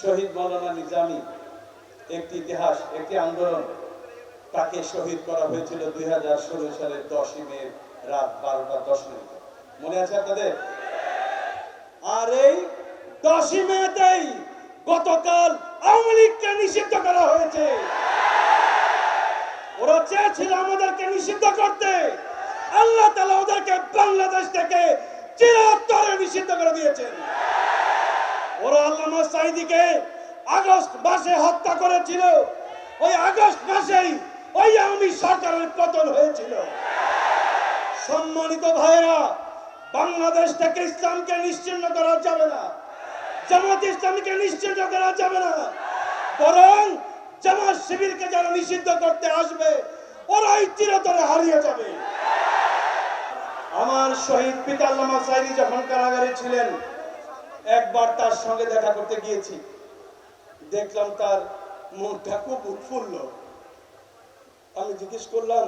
শহীদ মাওলানা নিজামী একটি ইতিহাস, একটি আন্দোলন। তাকে শহীদ করা হয়েছিল 2016 সালের 10ই মে রাত 12টা 10 মিনিটে। মনে আছে আপনাদের? আর এই 10ই মেতেই গতকাল আওয়ামী লীগকে নিষিদ্ধ করা হয়েছে। ওরা চেয়েছিল আমাদেরকে নিষিদ্ধ করতে, আল্লাহ তাআলা ওদেরকে বাংলাদেশ থেকে চিরতরে নিষিদ্ধ করে দিয়েছেন। ওরা আল্লামা সাঈদীকে আগস্ট মাসে হত্যা করেছিল, ওই আগস্ট মাসেই ওই আওয়ামী সরকারের পতন হয়েছিল। সম্মানিত ভাইরা, বাংলাদেশ থেকে ইসলামকে নিশ্চিহ্ন করা যাবে না, জামাত ইসলামীকে নিশ্চিহ্ন করা যাবে না, বরং জামাত শিবিরকে যারা নিষিদ্ধ করতে আসবে ওরাই চিরতরে হারিয়ে যাবে। আমার শহীদ পিতা আল্লামা সাঈদী যখন কারাগারে ছিলেন, একবার তার সঙ্গে দেখা করতে গিয়েছি। দেখলাম তার মনটা খুব উৎফুল্ল। আমি জিজ্ঞেস করলাম,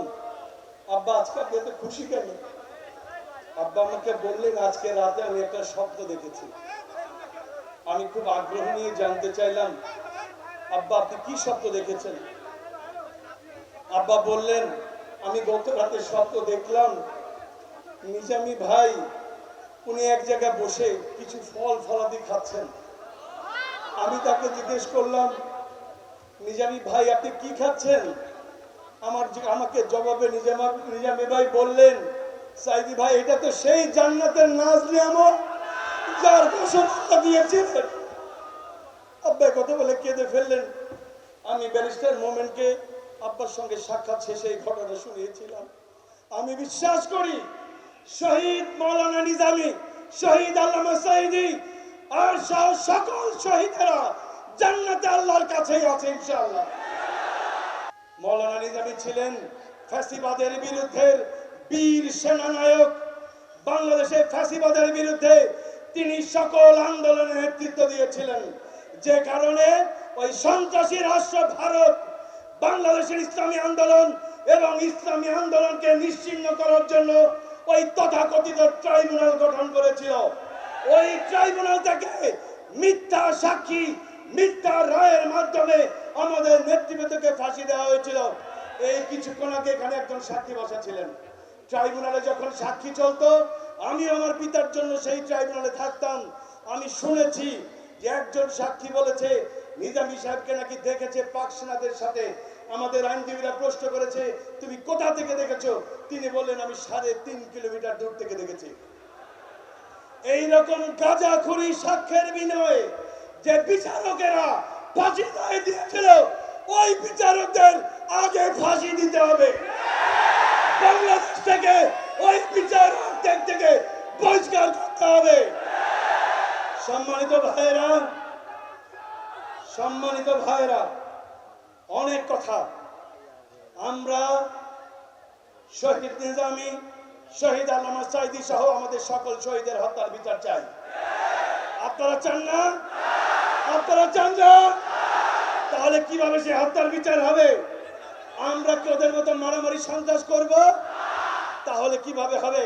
আব্বা আজকে আপনি এত খুশি কেন? আব্বা আমাকে বললেন, আজকে রাতে আমি একটা স্বপ্ন দেখেছি। আমি খুব আগ্রহ নিয়ে জানতে চাইলাম, আব্বা আপনি কি স্বপ্ন দেখেছেন? আব্বা বললেন, আমি গত রাতে স্বপ্ন দেখলাম নিজামী ভাই উনি এক জায়গায় বসে কিছু ফল ফলাদি খাচ্ছেন। আমি তাকে জিজ্ঞেস করলাম, নিজামী ভাই আপনি কি খাচ্ছেন? আমাকে জবাবে নিজামী ভাই বললেন, সাঈদী ভাই এটা তো সেই জান্নাতের নাজ নিয়ামত যার ঘোষণা দিয়েছিলেন। আব্বা কথা বলে কেঁদে ফেললেন। আমি ব্যারিস্টার মোমেনকে আব্বার সঙ্গে সাক্ষাৎ শেষে এই ঘটনা শুনিয়েছিলাম। আমি বিশ্বাস করি শহীদ মাওলানা নিজামী, শহীদ আল্লামা সাঈদী আর সকল শহীদেরা জান্নাতে আল্লাহর কাছেই আছে ইনশাআল্লাহ। মাওলানা নিজামী ছিলেন ফ্যাসিবাদের বিরুদ্ধে বীর সেনানায়ক। বাংলাদেশে ফ্যাসিবাদের বিরুদ্ধে তিনি সকল আন্দোলনের নেতৃত্ব দিয়েছিলেন, যে কারণে ওই সন্ত্রাসী রাষ্ট্র ভারত বাংলাদেশের ইসলামী আন্দোলন এবং ইসলামী আন্দোলনকে নিশ্চিহ্ন করার জন্য ওই তথাকথিত ট্রাইব্যুনাল গঠন করেছিল। ওই ট্রাইব্যুনাল থেকে মিথ্যা সাক্ষী, মিথ্যা রায়ের মাধ্যমে আমাদের নেতৃবৃন্দকে ফাঁসি দেওয়া হয়েছিল। এই কিছুক্ষণ আগে এখানে একজন সাক্ষী বসা ছিলেন। ট্রাইব্যুনালে যখন সাক্ষী চলতো, আমি আমার পিতার জন্য সেই ট্রাইব্যুনালে থাকতাম। আমি শুনেছি যে একজন সাক্ষী বলেছে নিজামী সাহেবকে নাকি দেখেছে পাক সেনাদের সাথে। আমাদের আইনজীবীরা প্রশ্ন করেছে, তুমি কোথা থেকে দেখেছো? তিনি বললেন, আমি 3.5 কিলোমিটার দূর থেকে দেখেছি। এইরকম গাঁজাখুরি সাক্ষ্যের বিনিময়ে যে বিচারকেরা ফাঁসি রায় দিয়েছিল, ওই বিচারকদের আগে ফাঁসি দিতে হবে। বাংলাদেশ থেকে ওই বিচারকদের থেকে বহিষ্কার করতে হবে। সম্মানিত ভাইরা, অনেক কথা। আমরা শহীদ নিজামী, শহীদ আল্লামা সাঈদী সহ আমাদের সকল শহীদের হত্যার বিচার চাই। আপনারা চান না? আপনারা চান না? তাহলে কিভাবে সে হত্যার বিচার হবে? আমরা কি ওদের মতো মারামারি সন্ত্রাস করব? তাহলে কিভাবে হবে?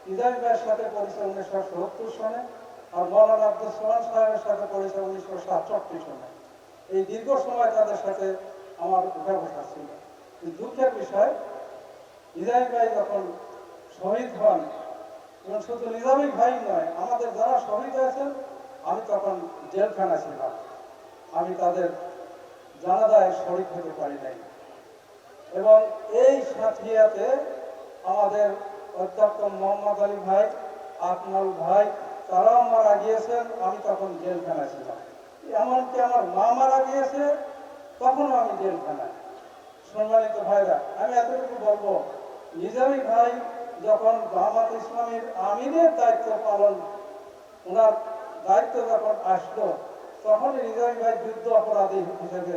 নিজামী ভাইয়ের সাথে পরিচয় 1970 সনে আর মৌলানা আব্দুল সোহান সাহেবের সাথে পরিচয় 1967 সনে। এই দীর্ঘ সময় তাদের সাথে আমার উঠা বসা ছিল। দুঃখের বিষয়, নিজামী ভাই যখন শহীদ হন, এবং শুধু নিজামী ভাই নয়, আমাদের যারা শহীদ হয়েছেন, আমি তখন জেলখানা ছিলাম। আমি তাদের জানাজায় শরীক হতে পারি নাই। এবং এই সাথিয়াতে আমাদের অধ্যক্ষ মোহাম্মদ আলী ভাই, আকমল ভাই, তারাও মারা গিয়েছেন। আমি তখন জেলখানা ছিলাম। এমনকি আমার মা মারা গিয়েছে, তখনও আমি জেলখানায়। সম্মানিত ভাইরা, আমি এতটুকু বলবো, নিজামী ভাই যখন জামাত ইসলামীর আমিরের দায়িত্ব পালন, ওনার দায়িত্ব যখন আসলো, তখনই নিজামী ভাই যুদ্ধ অপরাধী হিসেবে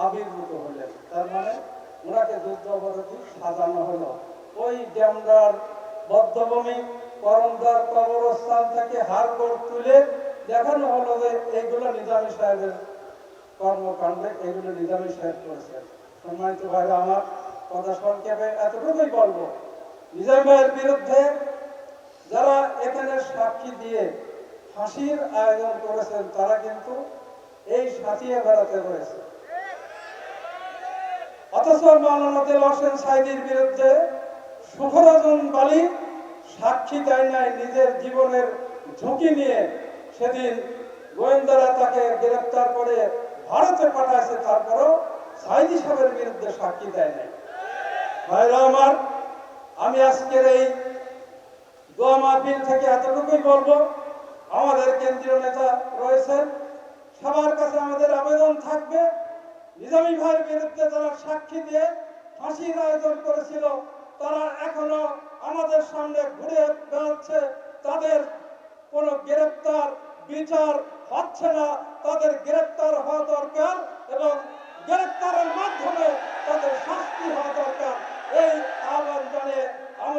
আবির্ভূত হলেন। তার মানে ওনাকে যুদ্ধ অপরাধী সাজানো হলো। ওই ড্যামরার বদ্ধভূমি, করমদার কবরস্থান থেকে হাড়গোড় তুলে দেখানো হলো যে এইগুলো নিজামী সাহেবের কর্মকাণ্ডে, এগুলো নিজামী সাহেব করেছেন। সম্মানিত ভাইরা, আমার কথা সংক্ষেপে এতটুকুই বলবো, নিজামী ভাইয়ের বিরুদ্ধে যারা এখানে সাক্ষী দিয়ে ফাঁসির আয়োজন করেছেন, তারা কিন্তু সাঁচিয়ে বেড়াতে রয়েছে। অথচ মাওলানা দেলোয়ার হোসেন সাঈদীর বিরুদ্ধে সুখরঞ্জন বালি সাক্ষী দেয় নাই, নিজের জীবনের ঝুঁকি নিয়ে সেদিন গোয়েন্দারা তাকে গ্রেফতার করে ভারতে পাঠাইছে, তারপরও সাঈদী সাহেবের বিরুদ্ধে সাক্ষী দেয় নাই। ভাইরা আমার, আমি আজকের এই দোয়া মাহফিল থেকে এতটুকুই বলবো, আমাদের কেন্দ্রীয় নেতা রয়েছেন, সবার কাছে আমাদের আবেদন থাকবে, নিজামী ভাইয়ের বিরুদ্ধে যারা সাক্ষী দিয়ে ফাঁসির আয়োজন করেছিল তারা এখনো আমাদের সামনে ঘুরে বেড়াচ্ছে, তাদের কোনো গ্রেপ্তার বিচার হচ্ছে না, তাদের গ্রেপ্তার হওয়া দরকার এবং গ্রেপ্তারের মাধ্যমে তাদের শাস্তি হওয়া দরকার। এই আহ্বান জানিয়ে